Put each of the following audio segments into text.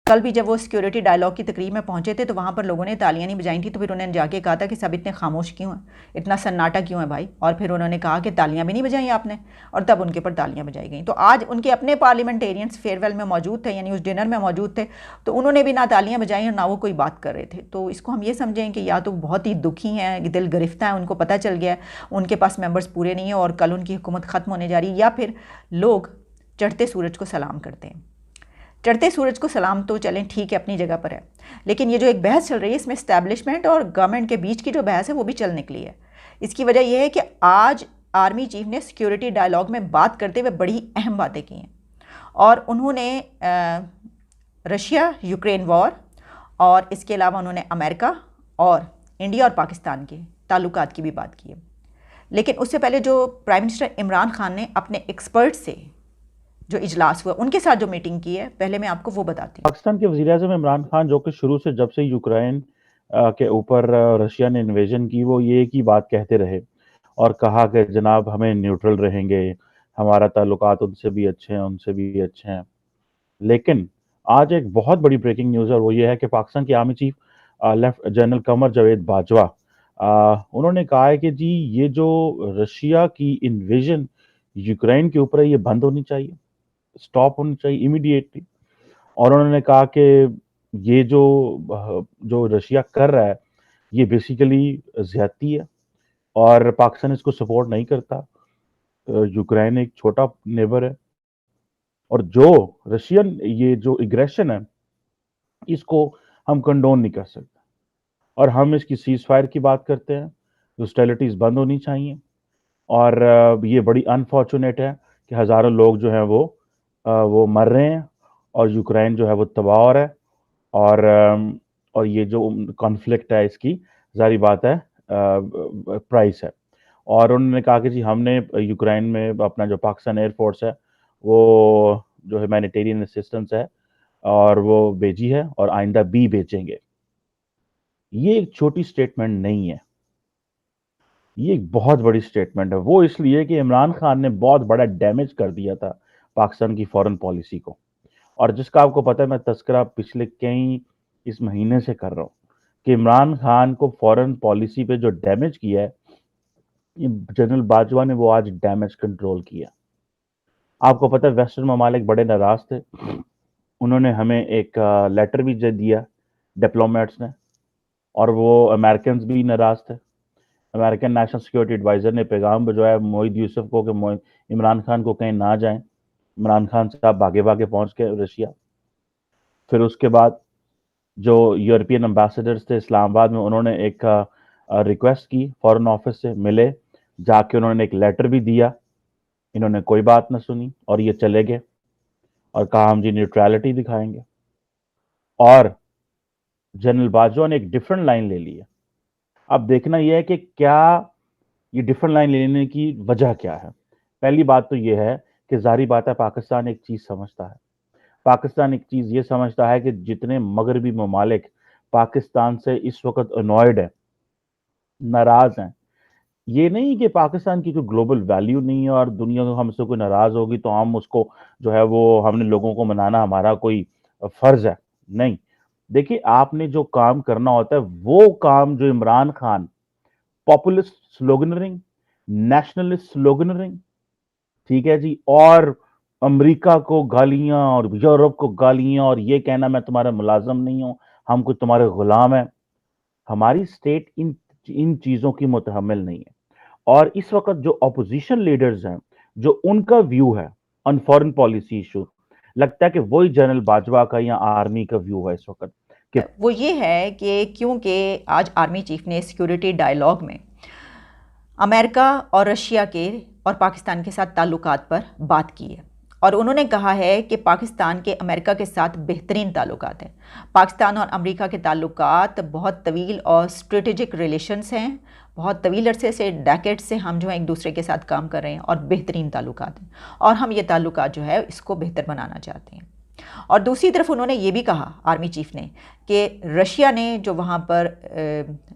کل بھی جب وہ سیکیورٹی ڈائلاگ کی تقریب میں پہنچے تھے تو وہاں پر لوگوں نے تالیاں نہیں بجائی تھیں، تو پھر انہوں نے جا کے کہا تھا کہ سب اتنے خاموش کیوں ہیں، اتنا سناٹا کیوں ہے بھائی، اور پھر انہوں نے کہا کہ تالیاں بھی نہیں بجائیں آپ نے، اور تب ان کے پر تالیاں بجائی گئیں۔ تو آج ان کے اپنے پارلیمنٹیرینز فیئر ویل میں موجود تھے، یعنی اس ڈنر میں موجود تھے، تو انہوں نے بھی نہ تالیاں بجائیں اور نہ وہ کوئی بات کر رہے تھے۔ تو اس کو ہم یہ سمجھیں کہ یا تو بہت ہی دکھی ہیں، دل گرفتہ ہیں، ان کو پتہ چل گیا ہے ان کے پاس ممبرز پورے نہیں ہیں اور کل ان کی حکومت ختم ہونے جا رہی ہے، یا پھر لوگ چڑھتے سورج کو سلام کرتے ہیں۔ چڑھتے سورج کو سلام تو چلیں ٹھیک ہے، اپنی جگہ پر ہے، لیکن یہ جو ایک بحث چل رہی ہے اس میں اسٹیبلشمنٹ اور گورنمنٹ کے بیچ کی جو بحث ہے وہ بھی چل نکلی ہے۔ اس کی وجہ یہ ہے کہ آج آرمی چیف نے سیکیورٹی ڈائلاگ میں بات کرتے ہوئے بڑی اہم باتیں کی ہیں، اور انہوں نے رشیا یوکرین وار اور اس کے علاوہ انہوں نے امریکہ اور انڈیا اور پاکستان کے تعلقات کی بھی بات کی ہے۔ لیکن اس سے پہلے جو پرائم منسٹر عمران خان نے اپنے ایکسپرٹ سے جو اجلاس ہوا، ان کے ساتھ جو میٹنگ کی ہے، پہلے میں آپ کو وہ بتاتی ہوں۔ پاکستان کے وزیر اعظم عمران خان جو کہ شروع سے جب سے یوکرین کے اوپر رشیا نے انویژن کی، وہ یہ ایک ہی بات کہتے رہے اور کہا کہ جناب ہمیں نیوٹرل رہیں گے، ہمارا تعلقات ان سے بھی اچھے ہیں، ان سے بھی اچھے ہیں۔ لیکن آج ایک بہت بڑی بریکنگ نیوز ہے، اور وہ یہ ہے کہ پاکستان کے army chief general Qamar Javed Bajwa انہوں نے کہا ہے کہ جی یہ جو رشیا کی انویژن یوکرین کے اوپر ہے، یہ بند ہونی چاہیے، سٹاپ ہونی چاہیے امیڈیٹلی۔ اور انہوں نے کہا کہ یہ جو رشیا کر رہا ہے یہ بیسیکلی زیادتی ہے اور پاکستان اس کو سپورٹ نہیں کرتا۔ یوکرین ایک چھوٹا نیبر ہے، اور جو رشین یہ جو اگریشن ہے اس کو ہم کنڈون نہیں کر سکتے، اور ہم اس کی سیز فائر کی بات کرتے ہیں، ہاسٹیلٹیز بند ہونی چاہیے۔ اور یہ بڑی انفارچونیٹ ہے کہ ہزاروں لوگ جو ہیں وہ مر رہے ہیں اور یوکرین جو ہے وہ تباہ ہو رہا ہے، اور یہ جو کانفلکٹ ہے اس کی ظاہری بات ہے پرائس ہے۔ اور انہوں نے کہا کہ جی ہم نے یوکرین میں اپنا جو پاکستان ایئر فورس ہے وہ جو ہیومینیٹیرین اسسٹنس ہے اور وہ بھیجی ہے، اور آئندہ بھی بیچیں گے۔ یہ ایک چھوٹی سٹیٹمنٹ نہیں ہے، یہ ایک بہت بڑی سٹیٹمنٹ ہے، وہ اس لیے کہ عمران خان نے بہت بڑا ڈیمیج کر دیا تھا پاکستان کی فورن پالیسی کو، اور جس کا آپ کو پتہ ہے میں تذکرہ پچھلے کئی اس مہینے سے کر رہا ہوں کہ عمران خان کو فورن پالیسی پہ جو ڈیمیج کیا ہے، جنرل باجوہ نے وہ آج ڈیمیج کنٹرول کیا۔ آپ کو پتہ ہے ویسٹرن ممالک بڑے ناراض تھے، انہوں نے ہمیں ایک لیٹر بھی دیا ڈپلومیٹس نے، اور وہ امریکنز بھی ناراض تھے۔ امریکن نیشنل سیکیورٹی ایڈوائزر نے پیغام بھجوایا موحد یوسف کو کہ عمران خان کو کہیں نہ جائیں۔ عمران خان صاحب بھاگے پہنچ کے رشیا۔ پھر اس کے بعد جو یورپین امبیسڈرز تھے اسلام آباد میں، انہوں نے ایک ریکویسٹ کی فورن آفس سے، ملے جا کے، انہوں نے ایک لیٹر بھی دیا، انہوں نے کوئی بات نہ سنی اور یہ چلے گئے اور کہا ہم جی نیوٹرالٹی دکھائیں گے۔ اور جنرل باجوہ نے ایک ڈیفرنٹ لائن لے لی ہے۔ اب دیکھنا یہ ہے کہ کیا یہ ڈیفرنٹ لائن لینے کی وجہ کیا ہے۔ پہلی بات تو یہ ہے کہ ظاہری بات ہے پاکستان ایک چیز سمجھتا ہے، پاکستان ایک چیز یہ سمجھتا ہے کہ جتنے مغربی ممالک پاکستان سے اس وقت انوائڈ ہیں، ناراض ہیں، یہ نہیں کہ پاکستان کی کوئی گلوبل ویلیو نہیں ہے اور دنیا کو ہم سے کوئی ناراض ہوگی تو ہم اس کو جو ہے وہ ہم نے لوگوں کو منانا ہمارا کوئی فرض ہے، نہیں۔ دیکھیے آپ نے جو کام کرنا ہوتا ہے وہ کام جو عمران خان پاپولسٹ سلوگنرنگ، نیشنلسٹ سلوگنرنگ، ٹھیک ہے جی، اور امریکہ کو گالیاں اور یورپ کو گالیاں اور یہ کہنا میں تمہارا ملازم نہیں ہوں، ہم کوئی تمہارے غلام ہیں، ہماری سٹیٹ ان چیزوں کی متحمل نہیں ہے۔ اور اس وقت جو اپوزیشن لیڈرز ہیں، جو ان کا ویو ہے آن فورن پالیسی ایشو، لگتا ہے کہ وہی جنرل باجوہ کا یا آرمی کا ویو ہے اس وقت کہ وہ یہ ہے کہ کیونکہ آج آرمی چیف نے سیکیورٹی ڈائلاگ میں امریکہ اور رشیا کے اور پاکستان کے ساتھ تعلقات پر بات کی ہے، اور انہوں نے کہا ہے کہ پاکستان کے امریکہ کے ساتھ بہترین تعلقات ہیں۔ پاکستان اور امریکہ کے تعلقات بہت طویل اور اسٹریٹجک ریلیشنز ہیں، بہت طویل عرصے سے، ڈیکیڈ سے ہم جو ہیں ایک دوسرے کے ساتھ کام کر رہے ہیں اور بہترین تعلقات ہیں، اور ہم یہ تعلقات جو ہے اس کو بہتر بنانا چاہتے ہیں۔ اور دوسری طرف انہوں نے یہ بھی کہا آرمی چیف نے کہ رشیا نے جو وہاں پر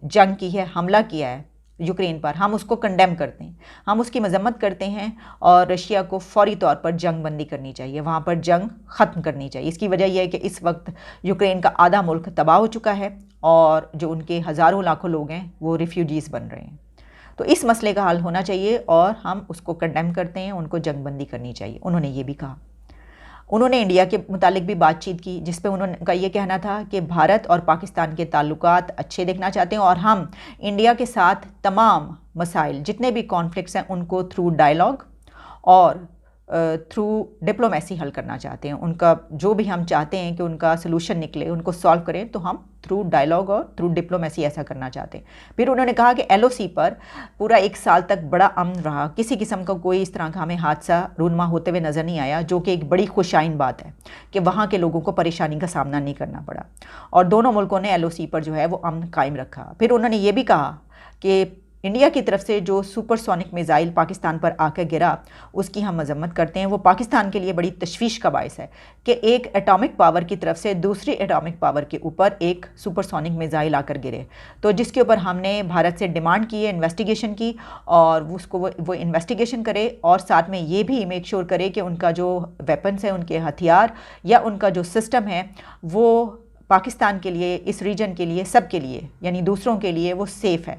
جنگ کی ہے، حملہ کیا ہے یوکرین پر، ہم اس کو کنڈیم کرتے ہیں، ہم اس کی مذمت کرتے ہیں اور رشیا کو فوری طور پر جنگ بندی کرنی چاہیے، وہاں پر جنگ ختم کرنی چاہیے۔ اس کی وجہ یہ ہے کہ اس وقت یوکرین کا آدھا ملک تباہ ہو چکا ہے اور جو ان کے ہزاروں لاکھوں لوگ ہیں وہ ریفیوجیز بن رہے ہیں۔ تو اس مسئلے کا حل ہونا چاہیے اور ہم اس کو کنڈیم کرتے ہیں، ان کو جنگ بندی کرنی چاہیے۔ انہوں نے یہ بھی کہا، انہوں نے انڈیا کے متعلق بھی بات چیت کی، جس پہ انہوں کا یہ کہنا تھا کہ بھارت اور پاکستان کے تعلقات اچھے دیکھنا چاہتے ہیں اور ہم انڈیا کے ساتھ تمام مسائل جتنے بھی کانفلکٹس ہیں ان کو تھرو ڈائلاگ اور تھرو ڈپلومیسی حل کرنا چاہتے ہیں۔ ان کا جو بھی ہم چاہتے ہیں کہ ان کا سلوشن نکلے، ان کو سالو کریں، تو ہم تھرو ڈائلاگ اور تھرو ڈپلومیسی ایسا کرنا چاہتے ہیں۔ پھر انہوں نے کہا کہ ایل او سی پر پورا 1 سال تک بڑا امن رہا، کسی قسم کا کوئی اس طرح کا ہمیں حادثہ رونما ہوتے ہوئے نظر نہیں آیا، جو کہ ایک بڑی خوشائن بات ہے کہ وہاں کے لوگوں کو پریشانی کا سامنا نہیں کرنا پڑا، اور دونوں ملکوں نے ایل او سی پر جو ہے وہ امن قائم رکھا۔ پھر انہوں نے یہ بھی کہا کہ انڈیا کی طرف سے جو سپر سونک میزائل پاکستان پر آ کر گرا اس کی ہم مذمت کرتے ہیں، وہ پاکستان کے لیے بڑی تشویش کا باعث ہے کہ ایک ایٹامک پاور کی طرف سے دوسری ایٹامک پاور کے اوپر ایک سپر سونک میزائل آ کر گرے، تو جس کے اوپر ہم نے بھارت سے ڈیمانڈ کی ہے انویسٹیگیشن کی، اور اس کو وہ انویسٹیگیشن کرے اور ساتھ میں یہ بھی میک شور کرے کہ ان کا جو ویپنس ہیں، ان کے ہتھیار یا ان کا جو سسٹم ہے وہ پاکستان کے لیے، اس ریجن کے لیے، سب کے لیے، یعنی دوسروں کے لیے وہ سیف ہے۔